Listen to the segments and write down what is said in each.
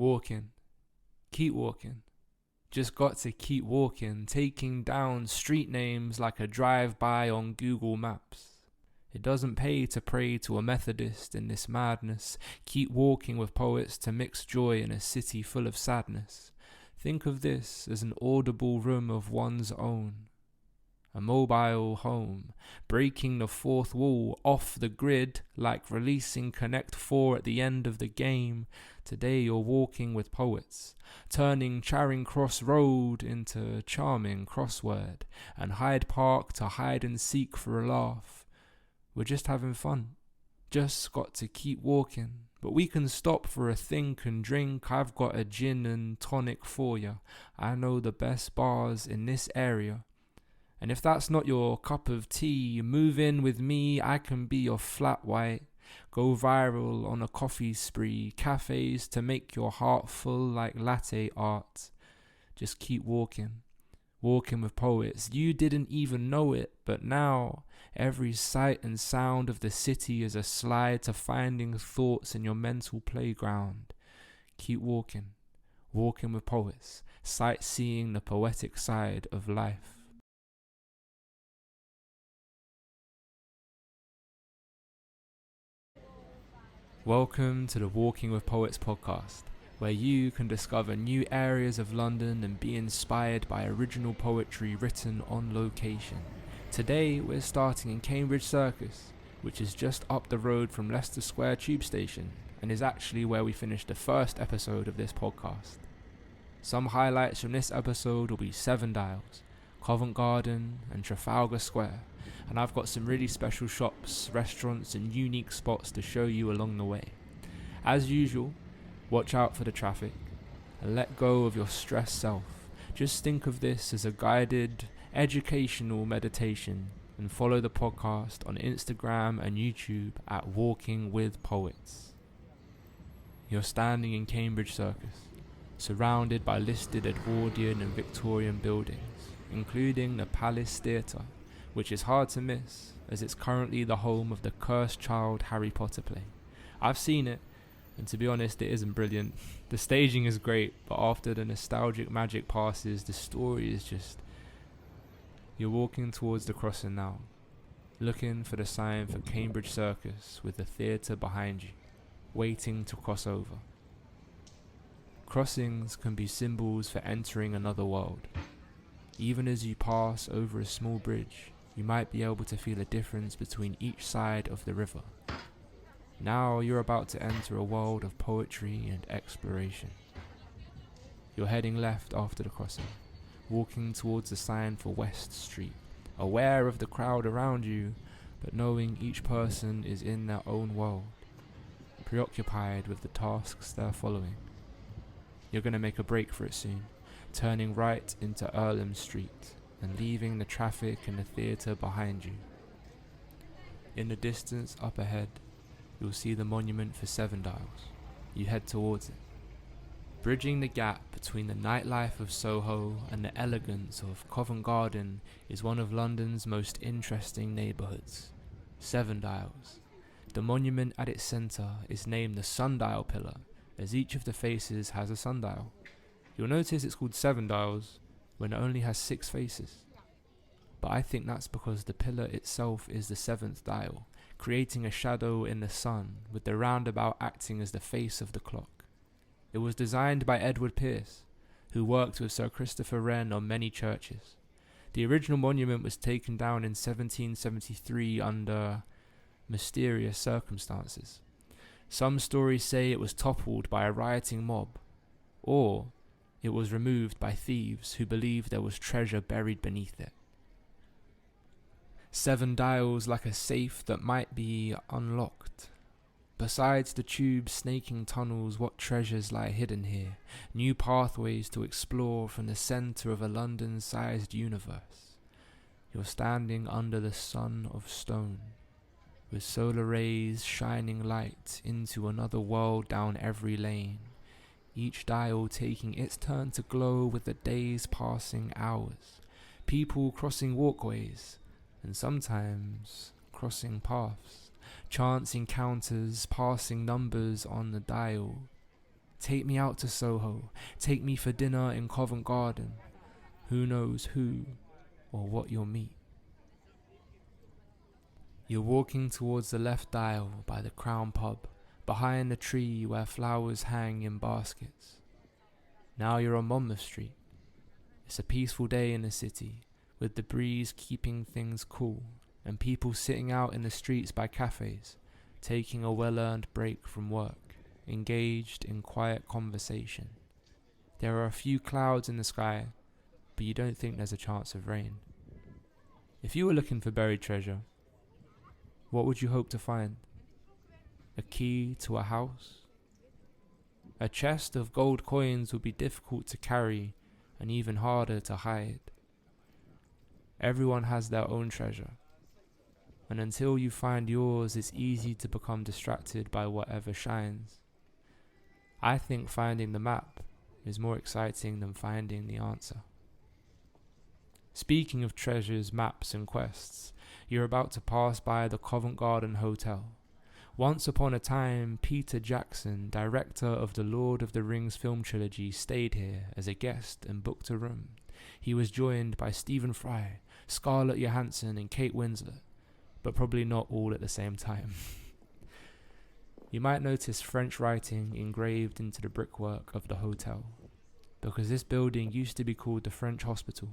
Walking. Keep walking. Just got to keep walking, taking down street names like a drive-by on Google Maps. It doesn't pay to pray to a Methodist in this madness. Keep walking with poets to mix joy in a city full of sadness. Think of this as an audible room of one's own. A mobile home, breaking the fourth wall off the grid like releasing Connect 4 at the end of the game. Today you're walking with poets, turning Charing Cross Road into charming crossword, and Hyde Park to hide and seek for a laugh. We're just having fun, just got to keep walking. But we can stop for a think and drink. I've got a gin and tonic for ya. I know the best bars in this area. And if that's not your cup of tea, move in with me, I can be your flat white. Go viral on a coffee spree, cafes to make your heart full like latte art. Just keep walking, walking with poets. You didn't even know it, but now every sight and sound of the city is a slide to finding thoughts in your mental playground. Keep walking, walking with poets, sightseeing the poetic side of life. Welcome to the Walking with Poets podcast, where you can discover new areas of London and be inspired by original poetry written on location. Today we're starting in Cambridge Circus, which is just up the road from Leicester Square Tube Station and is actually where we finished the first episode of this podcast. Some highlights from this episode will be Seven Dials, Covent Garden and Trafalgar Square, and I've got some really special shops, restaurants and unique spots to show you along the way. As usual, watch out for the traffic and let go of your stressed self. Just think of this as a guided, educational meditation and follow the podcast on Instagram and YouTube at Walking with Poets. You're standing in Cambridge Circus, surrounded by listed Edwardian and Victorian buildings, including the Palace Theatre, which is hard to miss as it's currently the home of the cursed child Harry Potter play. I've seen it, and to be honest, it isn't brilliant. The staging is great, but after the nostalgic magic passes, the story is just... You're walking towards the crossing now, looking for the sign for Cambridge Circus with the theatre behind you, waiting to cross over. Crossings can be symbols for entering another world. Even as you pass over a small bridge, you might be able to feel a difference between each side of the river. Now you're about to enter a world of poetry and exploration. You're heading left after the crossing, walking towards the sign for West Street, aware of the crowd around you, but knowing each person is in their own world, preoccupied with the tasks they're following. You're going to make a break for it soon, turning right into Earlham Street and leaving the traffic and the theatre behind you. In the distance up ahead, you'll see the monument for Seven Dials. You head towards it. Bridging the gap between the nightlife of Soho and the elegance of Covent Garden is one of London's most interesting neighbourhoods, Seven Dials. The monument at its centre is named the Sundial Pillar, as each of the faces has a sundial. You'll notice it's called Seven Dials when it only has 6 faces. But I think that's because the pillar itself is the 7th dial, creating a shadow in the sun, with the roundabout acting as the face of the clock. It was designed by Edward Pearce, who worked with Sir Christopher Wren on many churches. The original monument was taken down in 1773 under mysterious circumstances. Some stories say it was toppled by a rioting mob, or it was removed by thieves who believed there was treasure buried beneath it. 7 dials like a safe that might be unlocked. Besides the tube snaking tunnels, what treasures lie hidden here? New pathways to explore from the centre of a London-sized universe. You're standing under the sun of stone, with solar rays shining light into another world down every lane, each dial taking its turn to glow with the days passing hours, people crossing walkways, and sometimes crossing paths, chance encounters, passing numbers on the dial. Take me out to Soho. Take me for dinner in Covent Garden. Who knows who or what you'll meet. You're walking towards the left aisle by the Crown Pub, behind a tree where flowers hang in baskets. Now you're on Monmouth Street. It's a peaceful day in the city, with the breeze keeping things cool, and people sitting out in the streets by cafes, taking a well-earned break from work, engaged in quiet conversation. There are a few clouds in the sky, but you don't think there's a chance of rain. If you were looking for buried treasure, what would you hope to find? A key to a house? A chest of gold coins would be difficult to carry and even harder to hide. Everyone has their own treasure, and until you find yours, it's easy to become distracted by whatever shines. I think finding the map is more exciting than finding the answer. Speaking of treasures, maps and quests, you're about to pass by the Covent Garden Hotel. Once upon a time, Peter Jackson, director of the Lord of the Rings film trilogy, stayed here as a guest and booked a room. He was joined by Stephen Fry, Scarlett Johansson and Kate Winslet, but probably not all at the same time. You might notice French writing engraved into the brickwork of the hotel, because this building used to be called the French Hospital,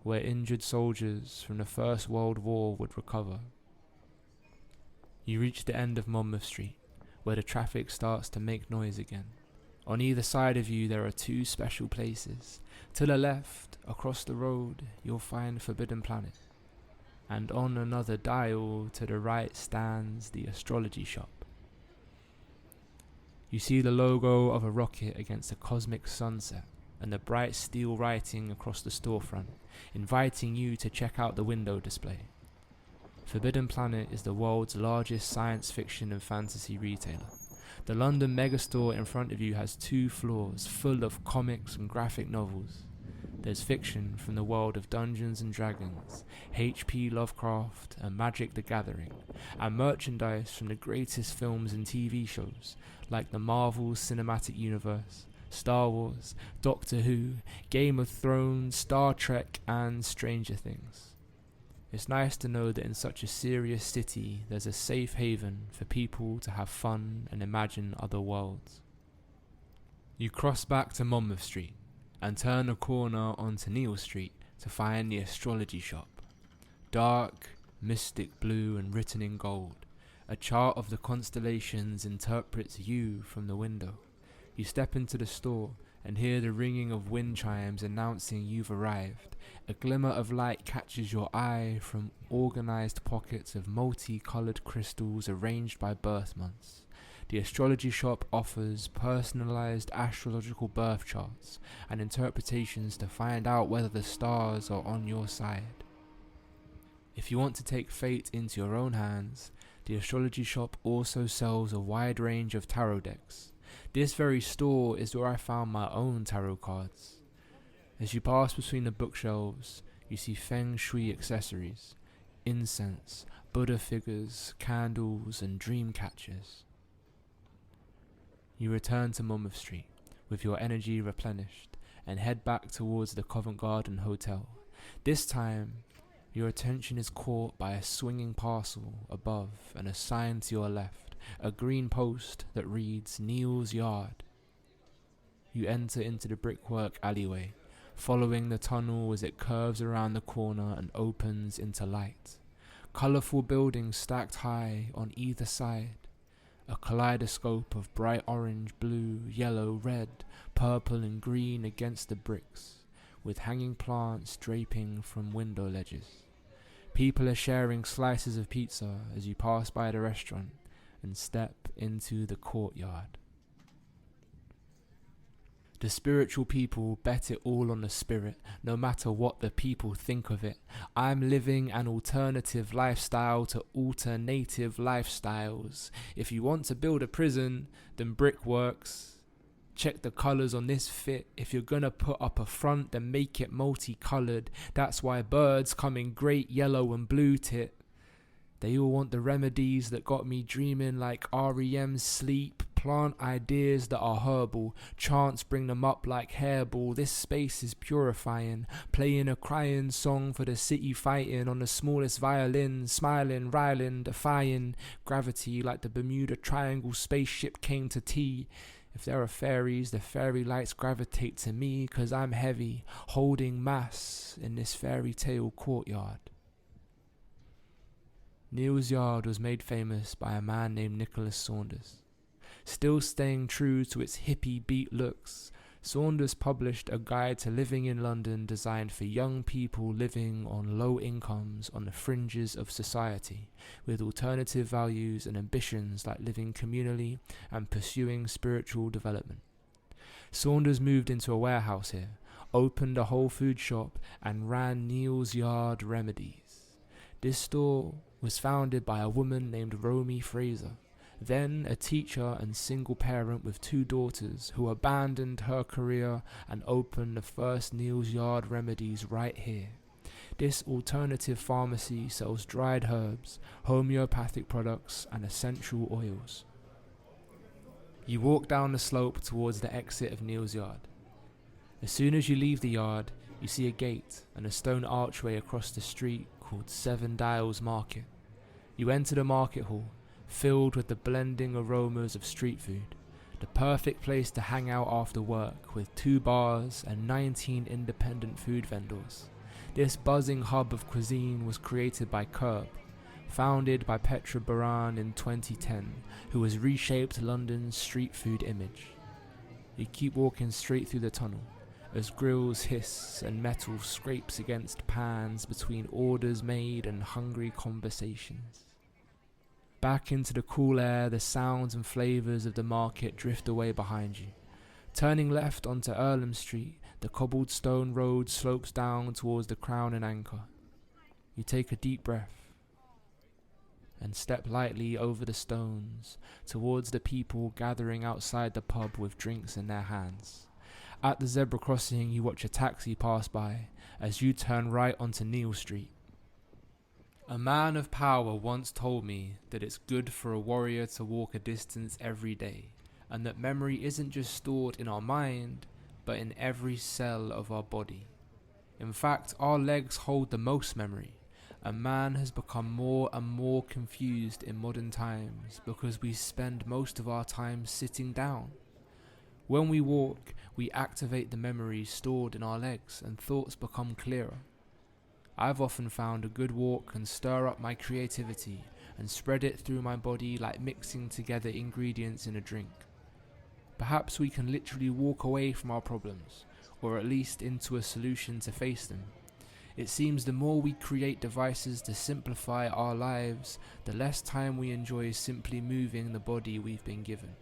where injured soldiers from the First World War would recover. You reach the end of Monmouth Street, where the traffic starts to make noise again. On either side of you there are two special places. To the left, across the road, you'll find Forbidden Planet. And on another dial to the right stands the astrology shop. You see the logo of a rocket against a cosmic sunset, and the bright steel writing across the storefront, inviting you to check out the window display. Forbidden Planet is the world's largest science fiction and fantasy retailer. The London megastore in front of you has 2 floors full of comics and graphic novels. There's fiction from the world of Dungeons and Dragons, H.P. Lovecraft and Magic the Gathering, and merchandise from the greatest films and TV shows like the Marvel Cinematic Universe, Star Wars, Doctor Who, Game of Thrones, Star Trek, and Stranger Things. It's nice to know that in such a serious city there's a safe haven for people to have fun and imagine other worlds. You cross back to Monmouth Street and turn a corner onto Neal Street to find the astrology shop. Dark, mystic blue and written in gold, a chart of the constellations interprets you from the window. You step into the store and hear the ringing of wind chimes announcing you've arrived. A glimmer of light catches your eye from organized pockets of multi-colored crystals arranged by birth months. The astrology shop offers personalized astrological birth charts and interpretations to find out whether the stars are on your side. If you want to take fate into your own hands, the astrology shop also sells a wide range of tarot decks. This very store is where I found my own tarot cards. As you pass between the bookshelves, you see feng shui accessories, incense, Buddha figures, candles, and dream catchers. You return to Monmouth Street with your energy replenished and head back towards the Covent Garden Hotel. This time, your attention is caught by a swinging parcel above and a sign to your left, a green post that reads Neal's Yard. You enter into the brickwork alleyway, following the tunnel as it curves around the corner and opens into light. Colourful buildings stacked high on either side. A kaleidoscope of bright orange, blue, yellow, red, purple and green against the bricks, with hanging plants draping from window ledges. People are sharing slices of pizza as you pass by the restaurant and step into the courtyard. The spiritual people bet it all on the spirit, no matter what the people think of it. I'm living an alternative lifestyle to alternative lifestyles. If you want to build a prison, then brick works. Check the colours on this fit. If you're gonna put up a front, then make it multicoloured. That's why birds come in great yellow and blue tit. They all want the remedies that got me dreaming like REM's Sleep. Plant ideas that are herbal, chants bring them up like hairball. This space is purifying, playing a crying song for the city fighting on the smallest violin, smiling, riling, defying gravity like the Bermuda Triangle spaceship came to tea. If there are fairies, the fairy lights gravitate to me, 'cause I'm heavy, holding mass in this fairy tale courtyard. Neal's Yard was made famous by a man named Nicholas Saunders. Still staying true to its hippie beat looks, Saunders published a guide to living in London designed for young people living on low incomes on the fringes of society, with alternative values and ambitions like living communally and pursuing spiritual development. Saunders moved into a warehouse here, opened a whole food shop, and ran Neal's Yard Remedies. This store was founded by a woman named Romy Fraser, then a teacher and single parent with 2 daughters, who abandoned her career and opened the first Neal's Yard Remedies right here. This alternative pharmacy sells dried herbs, homeopathic products, and essential oils. You walk down the slope towards the exit of Neal's Yard. As soon as you leave the yard, you see a gate and a stone archway across the street called Seven Dials Market. You enter the market hall, filled with the blending aromas of street food, the perfect place to hang out after work with 2 bars and 19 independent food vendors. This buzzing hub of cuisine was created by Curb, founded by Petra Baran in 2010, who has reshaped London's street food image. You keep walking straight through the tunnel, as grills hiss and metal scrapes against pans between orders made and hungry conversations. Back into the cool air, the sounds and flavours of the market drift away behind you. Turning left onto Earlham Street, the cobbled stone road slopes down towards the Crown and Anchor. You take a deep breath and step lightly over the stones towards the people gathering outside the pub with drinks in their hands. At the zebra crossing, you watch a taxi pass by as you turn right onto Neal Street. A man of power once told me that it's good for a warrior to walk a distance every day, and that memory isn't just stored in our mind, but in every cell of our body. In fact, our legs hold the most memory, and man has become more and more confused in modern times because we spend most of our time sitting down. When we walk, we activate the memories stored in our legs and thoughts become clearer. I've often found a good walk can stir up my creativity and spread it through my body like mixing together ingredients in a drink. Perhaps we can literally walk away from our problems, or at least into a solution to face them. It seems the more we create devices to simplify our lives, the less time we enjoy simply moving the body we've been given.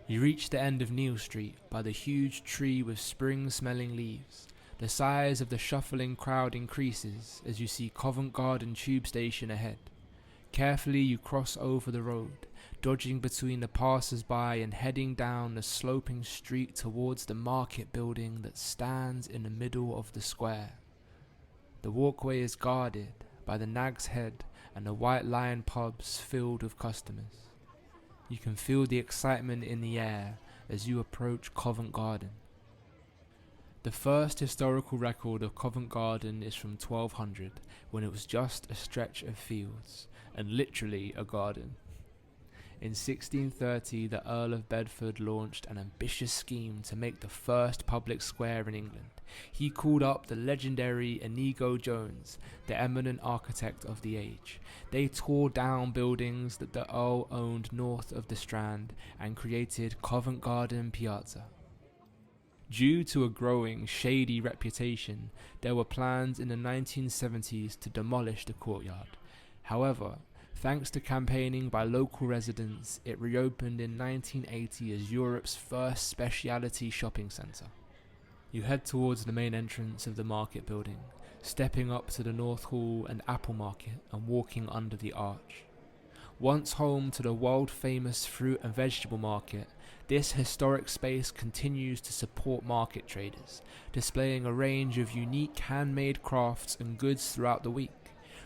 You reach the end of Neal Street by the huge tree with spring-smelling leaves. The size of the shuffling crowd increases as you see Covent Garden tube station ahead. Carefully you cross over the road, dodging between the passers-by and heading down the sloping street towards the market building that stands in the middle of the square. The walkway is guarded by the Nag's Head and the White Lion pubs filled with customers. You can feel the excitement in the air as you approach Covent Garden. The first historical record of Covent Garden is from 1200, when it was just a stretch of fields, and literally a garden. In 1630, the Earl of Bedford launched an ambitious scheme to make the first public square in England. He called up the legendary Inigo Jones, the eminent architect of the age. They tore down buildings that the Earl owned north of the Strand and created Covent Garden Piazza. Due to a growing, shady reputation, there were plans in the 1970s to demolish the courtyard. However, thanks to campaigning by local residents, it reopened in 1980 as Europe's first specialty shopping centre. You head towards the main entrance of the market building, stepping up to the North Hall and Apple Market and walking under the arch. Once home to the world-famous fruit and vegetable market, this historic space continues to support market traders, displaying a range of unique handmade crafts and goods throughout the week.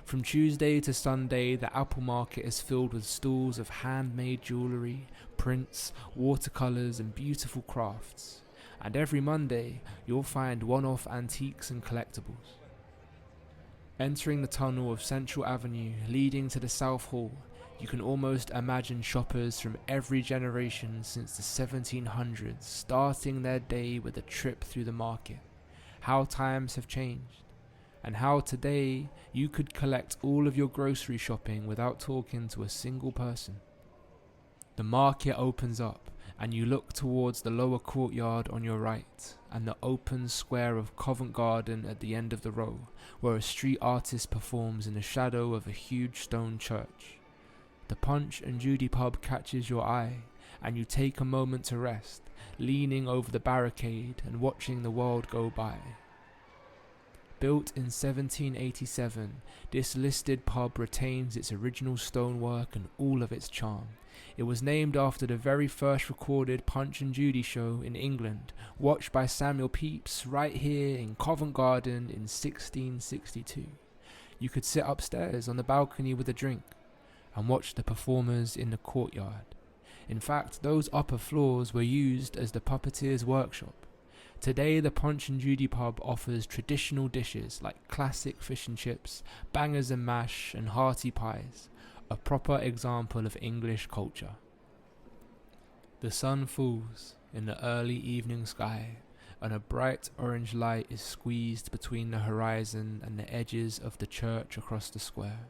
From Tuesday to Sunday, the Apple Market is filled with stalls of handmade jewellery, prints, watercolours and beautiful crafts. And every Monday, you'll find one-off antiques and collectibles. Entering the tunnel of Central Avenue leading to the South Hall, you can almost imagine shoppers from every generation since the 1700s starting their day with a trip through the market. How times have changed, and how today you could collect all of your grocery shopping without talking to a single person. The market opens up, and you look towards the lower courtyard on your right, and the open square of Covent Garden at the end of the row, where a street artist performs in the shadow of a huge stone church. The Punch and Judy pub catches your eye, and you take a moment to rest, leaning over the barricade and watching the world go by. Built in 1787, this listed pub retains its original stonework and all of its charm. It was named after the very first recorded Punch and Judy show in England, watched by Samuel Pepys right here in Covent Garden in 1662. You could sit upstairs on the balcony with a drink and watch the performers in the courtyard. In fact, those upper floors were used as the puppeteer's workshop. Today, the Punch and Judy pub offers traditional dishes like classic fish and chips, bangers and mash, and hearty pies, a proper example of English culture. The sun falls in the early evening sky, and a bright orange light is squeezed between the horizon and the edges of the church across the square.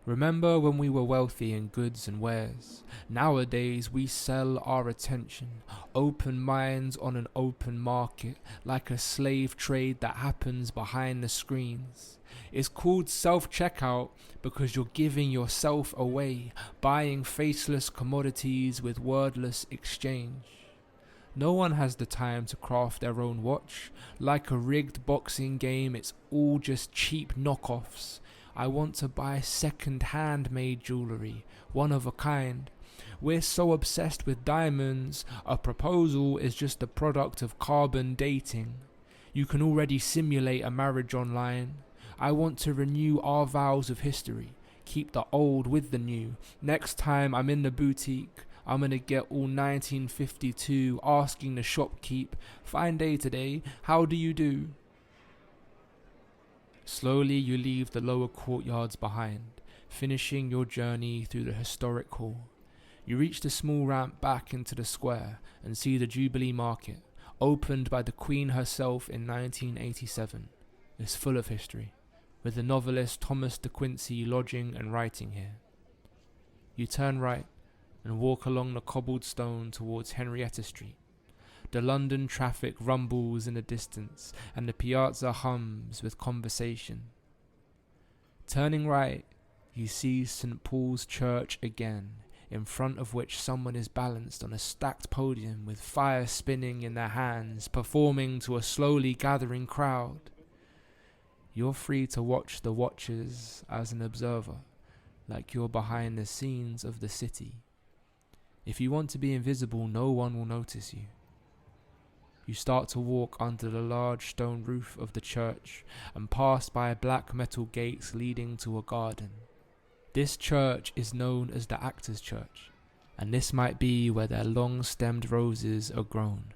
Remember when we were wealthy in goods and wares? Nowadays we sell our attention, open minds on an open market, like a slave trade that happens behind the screens. It's called self-checkout because you're giving yourself away, buying faceless commodities with wordless exchange. No one has the time to craft their own watch. Like a rigged boxing game, it's all just cheap knockoffs. I want to buy second-hand made jewellery, one of a kind. We're so obsessed with diamonds, a proposal is just a product of carbon dating. You can already simulate a marriage online. I want to renew our vows of history, keep the old with the new. Next time I'm in the boutique, I'm gonna get all 1952, asking the shopkeep, fine day today, how do you do? Slowly you leave the lower courtyards behind, finishing your journey through the historic hall. You reach the small ramp back into the square and see the Jubilee Market, opened by the Queen herself in 1987. It's full of history, with the novelist Thomas de Quincey lodging and writing here. You turn right and walk along the cobbled stone towards Henrietta Street. The London traffic rumbles in the distance, and the piazza hums with conversation. Turning right, you see St. Paul's Church again, in front of which someone is balanced on a stacked podium with fire spinning in their hands, performing to a slowly gathering crowd. You're free to watch the watchers as an observer, like you're behind the scenes of the city. If you want to be invisible, no one will notice you. You start to walk under the large stone roof of the church and pass by black metal gates leading to a garden. This church is known as the Actors' Church, and this might be where their long-stemmed roses are grown.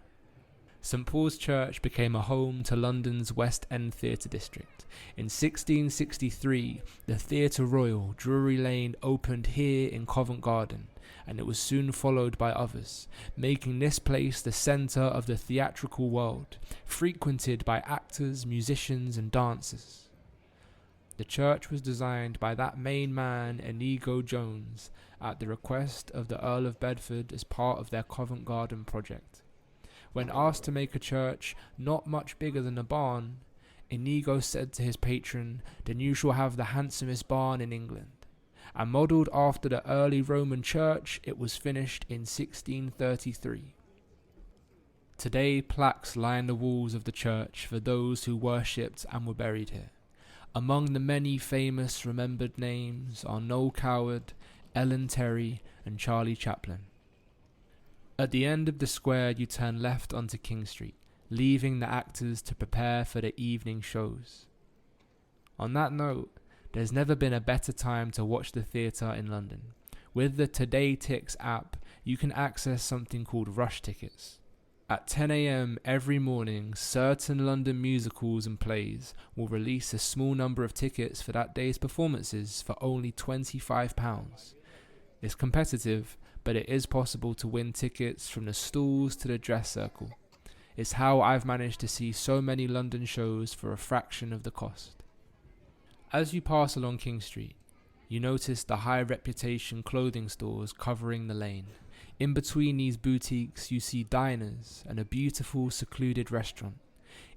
St. Paul's Church became a home to London's West End Theatre District. In 1663, the Theatre Royal, Drury Lane, opened here in Covent Garden, and it was soon followed by others, making this place the centre of the theatrical world, frequented by actors, musicians and dancers. The church was designed by that main man, Inigo Jones, at the request of the Earl of Bedford as part of their Covent Garden project. When asked to make a church not much bigger than a barn, Inigo said to his patron, "Then you shall have the handsomest barn in England." And modelled after the early Roman church, it was finished in 1633. Today, plaques line the walls of the church for those who worshipped and were buried here. Among the many famous remembered names are Noel Coward, Ellen Terry, and Charlie Chaplin. At the end of the square, you turn left onto King Street, leaving the actors to prepare for the evening shows. On that note, there's never been a better time to watch the theatre in London. With the Today Tix app, you can access something called Rush Tickets. At 10 a.m. every morning, certain London musicals and plays will release a small number of tickets for that day's performances for only £25. It's competitive, but it is possible to win tickets from the stalls to the dress circle. It's how I've managed to see so many London shows for a fraction of the cost. As you pass along King Street, you notice the high reputation clothing stores covering the lane. In between these boutiques, you see diners and a beautiful secluded restaurant.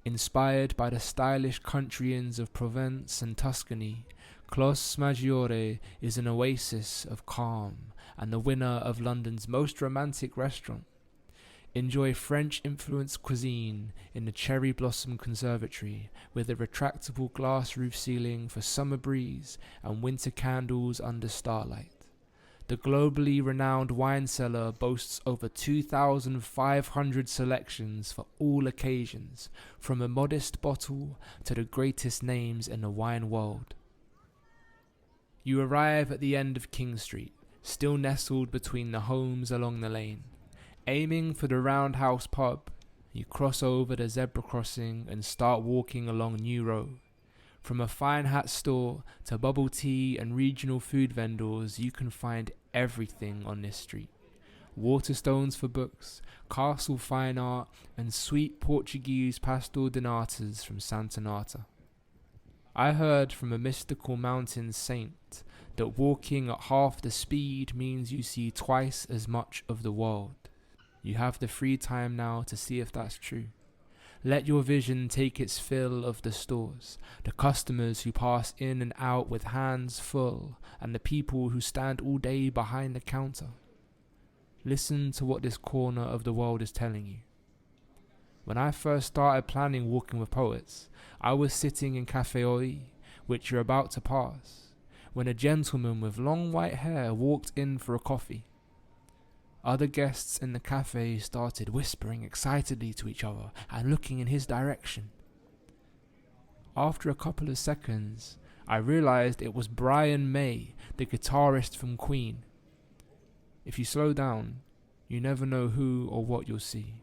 Inspired by the stylish country inns of Provence and Tuscany, Clos Maggiore is an oasis of calm and the winner of London's most romantic restaurant. Enjoy French-influenced cuisine in the Cherry Blossom Conservatory with a retractable glass roof ceiling for summer breeze and winter candles under starlight. The globally renowned wine cellar boasts over 2,500 selections for all occasions, from a modest bottle to the greatest names in the wine world. You arrive at the end of King Street, still nestled between the homes along the lane. Aiming for the Roundhouse pub, you cross over the zebra crossing and start walking along New Row. From a fine hat store to bubble tea and regional food vendors, you can find everything on this street. Waterstones for books, castle fine art, and sweet Portuguese pastel de natas from Santa Nata. I heard from a mystical mountain saint that walking at half the speed means you see twice as much of the world. You have the free time now to see if that's true. Let your vision take its fill of the stores, the customers who pass in and out with hands full, and the people who stand all day behind the counter. Listen to what this corner of the world is telling you. When I first started planning Walking with Poets, I was sitting in Café Oi, which you're about to pass, when a gentleman with long white hair walked in for a coffee. Other guests in the cafe started whispering excitedly to each other and looking in his direction. After a couple of seconds, I realized it was Brian May, the guitarist from Queen. If you slow down, you never know who or what you'll see.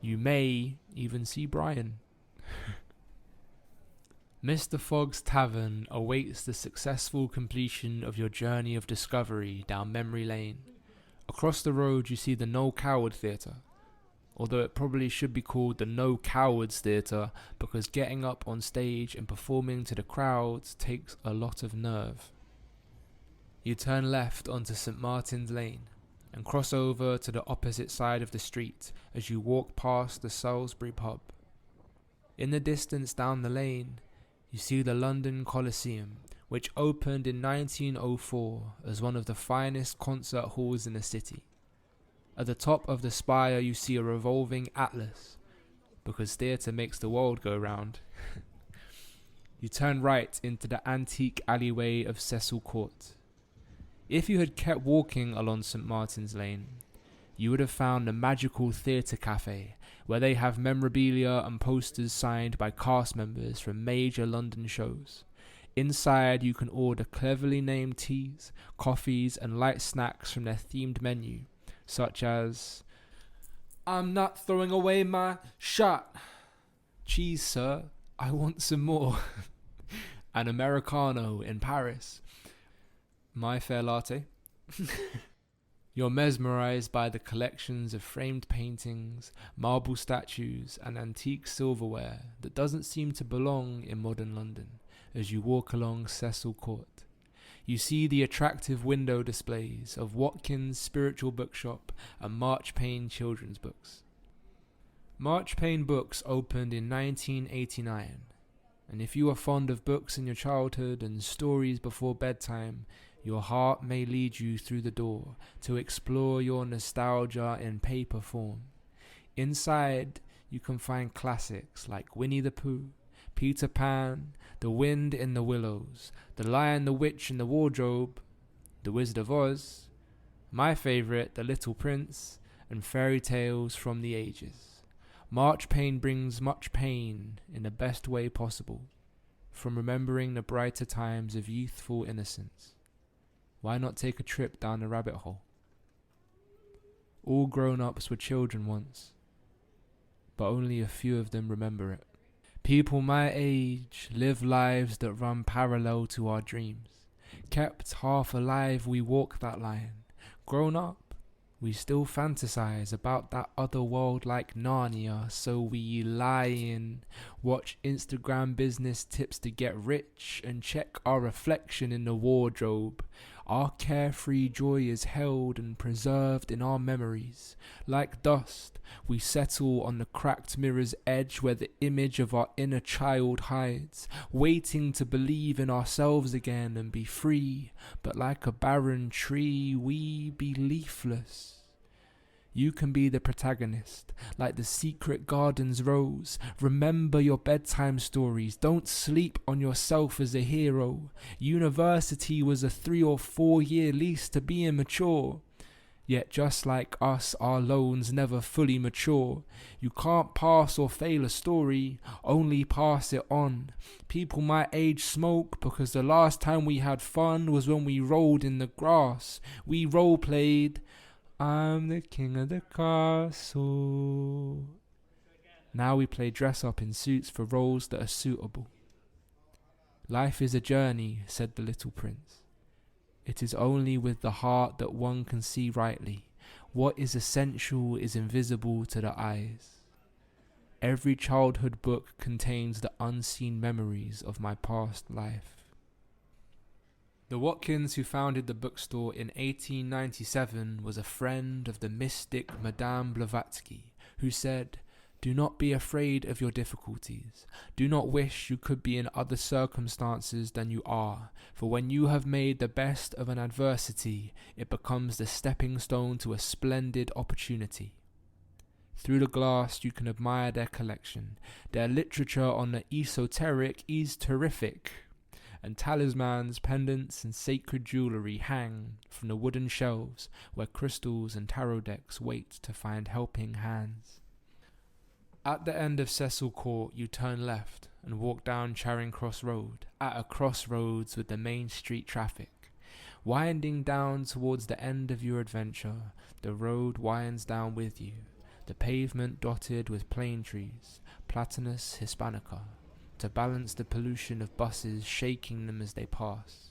You may even see Brian. Mr. Fogg's Tavern awaits the successful completion of your journey of discovery down memory lane. Across the road you see the No Coward Theatre, although it probably should be called the No Cowards Theatre because getting up on stage and performing to the crowds takes a lot of nerve. You turn left onto St. Martin's Lane and cross over to the opposite side of the street as you walk past the Salisbury pub. In the distance down the lane, you see the London Coliseum, which opened in 1904 as one of the finest concert halls in the city. At the top of the spire you see a revolving atlas, because theatre makes the world go round. You turn right into the antique alleyway of Cecil Court. If you had kept walking along St. Martin's Lane, you would have found the magical theatre cafe, where they have memorabilia and posters signed by cast members from major London shows. Inside you can order cleverly named teas, coffees and light snacks from their themed menu, such as "I'm not throwing away my shot. Cheese, sir. I want some more." An Americano in Paris. My fair latte. You're mesmerized by the collections of framed paintings, marble statues and antique silverware that doesn't seem to belong in modern London. As you walk along Cecil Court, you see the attractive window displays of Watkins' Spiritual Bookshop and March Payne children's books. March Payne Books opened in 1989, and if you are fond of books in your childhood and stories before bedtime, your heart may lead you through the door to explore your nostalgia in paper form. Inside, you can find classics like Winnie the Pooh, Peter Pan, The Wind in the Willows, The Lion, the Witch and the Wardrobe, The Wizard of Oz, my favourite, The Little Prince, and fairy tales from the ages. March Payne brings much pain in the best way possible. from remembering the brighter times of youthful innocence. Why not take a trip down the rabbit hole? All grown-ups were children once, but only a few of them remember it. People my age live lives that run parallel to our dreams. Kept half alive, we walk that line. Grown up, we still fantasize about that other world like Narnia, so we lie in, watch Instagram business tips to get rich, and check our reflection in the wardrobe. Our carefree joy is held and preserved in our memories. Like dust, we settle on the cracked mirror's edge where the image of our inner child hides, waiting to believe in ourselves again and be free. But like a barren tree, we be leafless. You can be the protagonist, like the secret garden's rose. Remember your bedtime stories. Don't sleep on yourself as a hero. University was a 3 or 4 year lease to be immature. Yet just like us, our loans never fully mature. You can't pass or fail a story, only pass it on. People my age smoke because the last time we had fun was when we rolled in the grass. We role played. I'm the king of the castle. Now we play dress up in suits for roles that are suitable. Life is a journey, said the little prince. It is only with the heart that one can see rightly. What is essential is invisible to the eyes. Every childhood book contains the unseen memories of my past life. The Watkins who founded the bookstore in 1897 was a friend of the mystic Madame Blavatsky, who said, "Do not be afraid of your difficulties. Do not wish you could be in other circumstances than you are, for when you have made the best of an adversity, it becomes the stepping stone to a splendid opportunity." Through the glass you can admire their collection. Their literature on the esoteric is terrific, and talismans, pendants, and sacred jewellery hang from the wooden shelves where crystals and tarot decks wait to find helping hands. At the end of Cecil Court, you turn left and walk down Charing Cross Road, at a crossroads with the main street traffic. Winding down towards the end of your adventure, the road winds down with you, the pavement dotted with plane trees, Platanus hispanica, to balance the pollution of buses shaking them as they pass.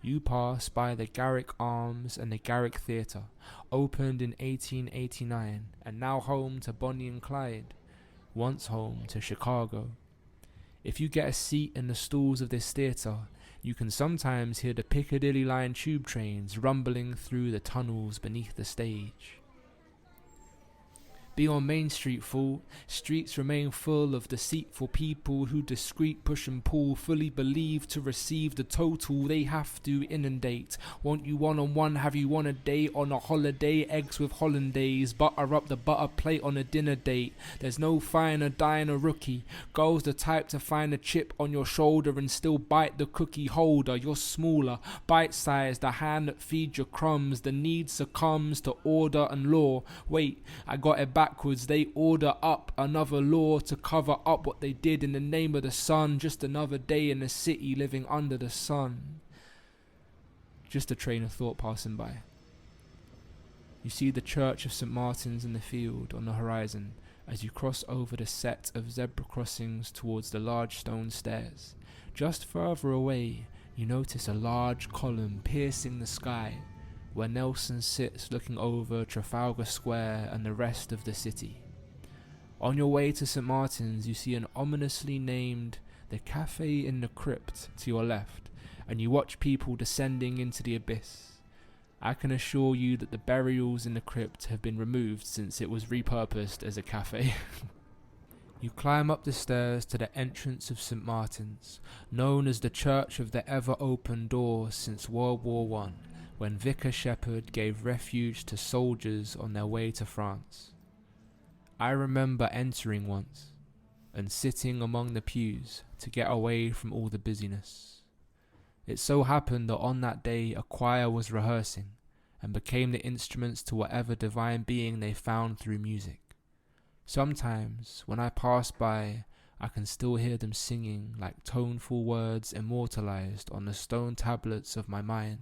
You pass by the Garrick Arms and the Garrick Theatre, opened in 1889 and now home to Bonnie and Clyde, once home to Chicago. If you get a seat in the stalls of this theatre, you can sometimes hear the Piccadilly line tube trains rumbling through the tunnels beneath the stage. Be on Main Street, fool. Streets remain full of deceitful people who discreet push and pull, fully believe to receive the total they have to inundate. Want you one-on-one, have you on a date, on a holiday, eggs with hollandaise, butter up the butter plate on a dinner date. There's no finer diner rookie. Girl's the type to find a chip on your shoulder and still bite the cookie holder. You're smaller, bite-sized, the hand that feeds your crumbs. The need succumbs to order and law. Wait, I got it backwards. They order up another law to cover up what they did in the name of the sun. Just another day in the city living under the sun. Just a train of thought passing by. You see the church of St. Martin's in the field on the horizon as you cross over the set of zebra crossings towards the large stone stairs. Just further away, you notice a large column piercing the sky, where Nelson sits looking over Trafalgar Square and the rest of the city. On your way to St. Martin's, you see an ominously named The Cafe in the Crypt to your left, and you watch people descending into the abyss. I can assure you that the burials in the crypt have been removed since it was repurposed as a cafe. You climb up the stairs to the entrance of St. Martin's, known as the Church of the Ever-Open Door since World War I, when Vicar Shepherd gave refuge to soldiers on their way to France. I remember entering once and sitting among the pews to get away from all the busyness. It so happened that on that day a choir was rehearsing and became the instruments to whatever divine being they found through music. Sometimes, when I passed by, I can still hear them singing like toneful words immortalized on the stone tablets of my mind.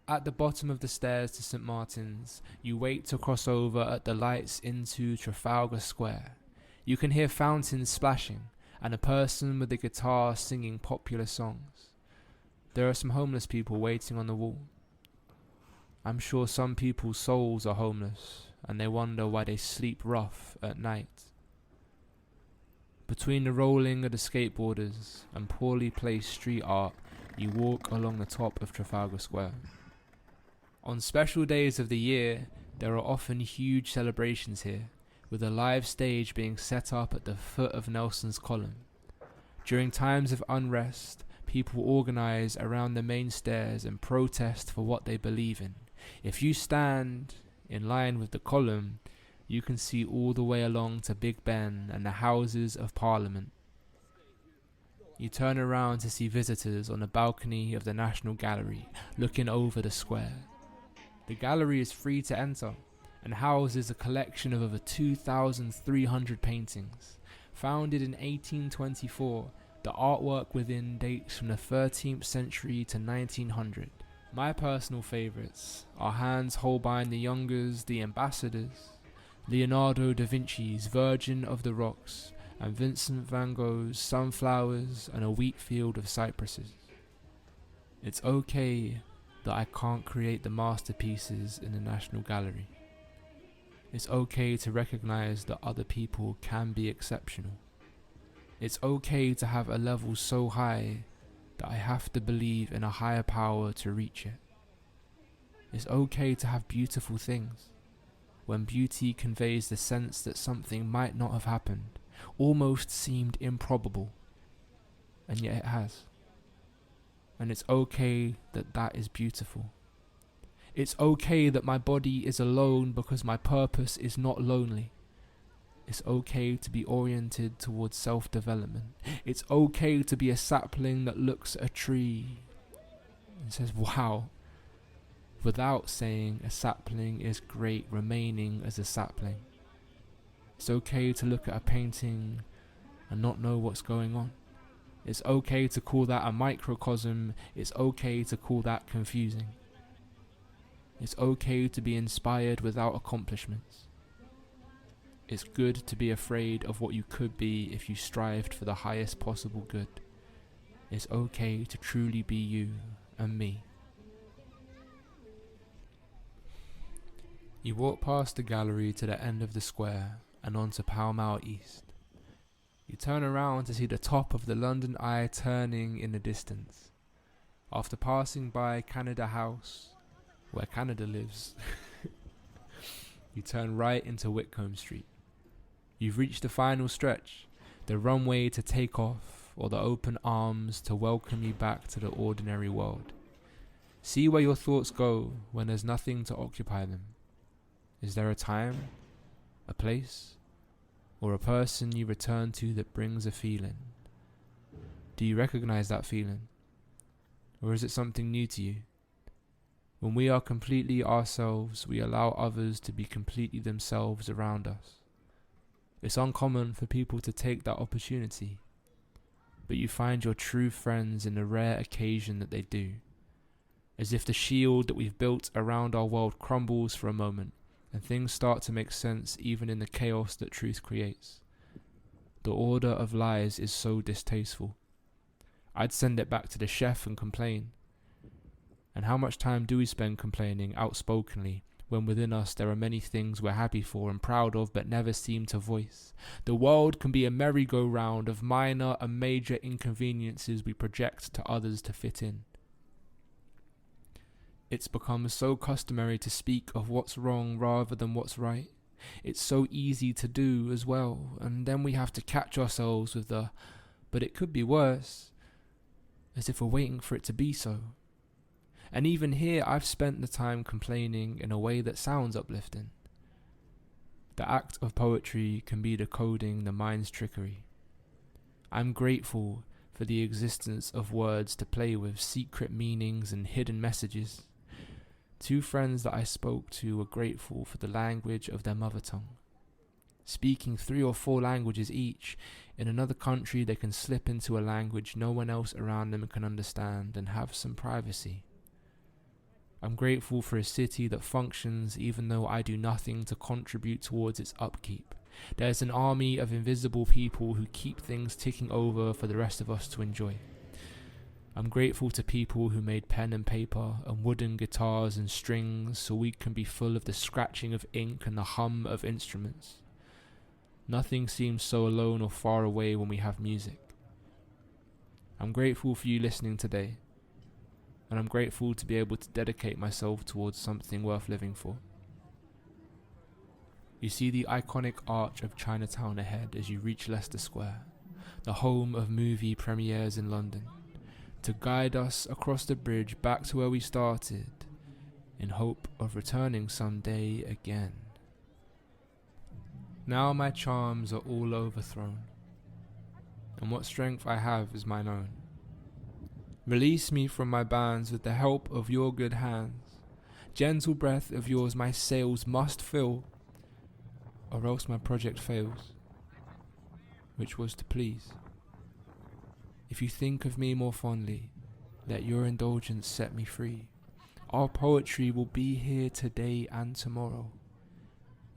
At the bottom of the stairs to St. Martin's, you wait to cross over at the lights into Trafalgar Square. You can hear fountains splashing and a person with a guitar singing popular songs. There are some homeless people waiting on the wall. I'm sure some people's souls are homeless and they wonder why they sleep rough at night. Between the rolling of the skateboarders and poorly placed street art, you walk along the top of Trafalgar Square. On special days of the year, there are often huge celebrations here, with a live stage being set up at the foot of Nelson's Column. During times of unrest, people organize around the main stairs and protest for what they believe in. If you stand in line with the column, you can see all the way along to Big Ben and the Houses of Parliament. You turn around to see visitors on the balcony of the National Gallery, looking over the square. The gallery is free to enter and houses a collection of over 2,300 paintings. Founded in 1824, the artwork within dates from the 13th century to 1900. My personal favourites are Hans Holbein the Younger's The Ambassadors, Leonardo da Vinci's Virgin of the Rocks, and Vincent van Gogh's Sunflowers and a Wheat Field of Cypresses. It's okay that I can't create the masterpieces in the National Gallery. It's okay to recognize that other people can be exceptional. It's okay to have a level so high that I have to believe in a higher power to reach it. It's okay to have beautiful things, when beauty conveys the sense that something might not have happened, almost seemed improbable, and yet it has. And it's okay that that is beautiful. It's okay that my body is alone because my purpose is not lonely. It's okay to be oriented towards self-development. It's okay to be a sapling that looks at a tree and says, wow, without saying a sapling is great remaining as a sapling. It's okay to look at a painting and not know what's going on. It's okay to call that a microcosm. It's okay to call that confusing. It's okay to be inspired without accomplishments. It's good to be afraid of what you could be if you strived for the highest possible good. It's okay to truly be you and me. You walk past the gallery to the end of the square and onto Pall Mall East. You turn around to see the top of the London Eye turning in the distance. After passing by Canada House, where Canada lives, you turn right into Whitcomb Street. You've reached the final stretch, the runway to take off, or the open arms to welcome you back to the ordinary world. See where your thoughts go when there's nothing to occupy them. Is there a time, a place, or a person you return to that brings a feeling? Do you recognize that feeling? Or is it something new to you? When we are completely ourselves, we allow others to be completely themselves around us. It's uncommon for people to take that opportunity, but you find your true friends in the rare occasion that they do. As if the shield that we've built around our world crumbles for a moment, and things start to make sense even in the chaos that truth creates. The order of lies is so distasteful. I'd send it back to the chef and complain. And how much time do we spend complaining outspokenly when within us there are many things we're happy for and proud of but never seem to voice. The world can be a merry-go-round of minor and major inconveniences we project to others to fit in. It's become so customary to speak of what's wrong rather than what's right. It's so easy to do as well, and then we have to catch ourselves with the, but it could be worse, as if we're waiting for it to be so. And even here, I've spent the time complaining in a way that sounds uplifting. The act of poetry can be decoding the mind's trickery. I'm grateful for the existence of words to play with secret meanings and hidden messages. 2 friends that I spoke to were grateful for the language of their mother tongue. Speaking 3 or 4 languages each, in another country they can slip into a language no one else around them can understand and have some privacy. I'm grateful for a city that functions even though I do nothing to contribute towards its upkeep. There's an army of invisible people who keep things ticking over for the rest of us to enjoy. I'm grateful to people who made pen and paper and wooden guitars and strings so we can be full of the scratching of ink and the hum of instruments. Nothing seems so alone or far away when we have music. I'm grateful for you listening today, and I'm grateful to be able to dedicate myself towards something worth living for. You see the iconic arch of Chinatown ahead as you reach Leicester Square, the home of movie premieres in London, to guide us across the bridge back to where we started, in hope of returning someday again. Now my charms are all overthrown, and what strength I have is mine own. Release me from my bands with the help of your good hands. Gentle breath of yours my sails must fill, or else my project fails, which was to please. If you think of me more fondly, let your indulgence set me free. Our poetry will be here today and tomorrow,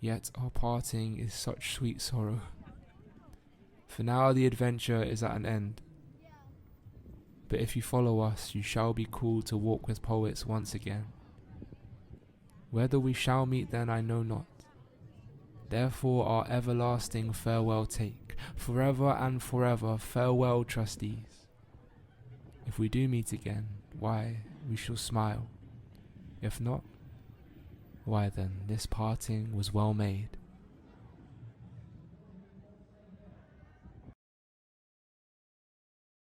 yet our parting is such sweet sorrow. For now the adventure is at an end, but if you follow us, you shall be called to walk with poets once again. Whether we shall meet then I know not. Therefore our everlasting farewell take, forever and forever farewell, trustees. If we do meet again, why, we shall smile. If not, why then, this parting was well made.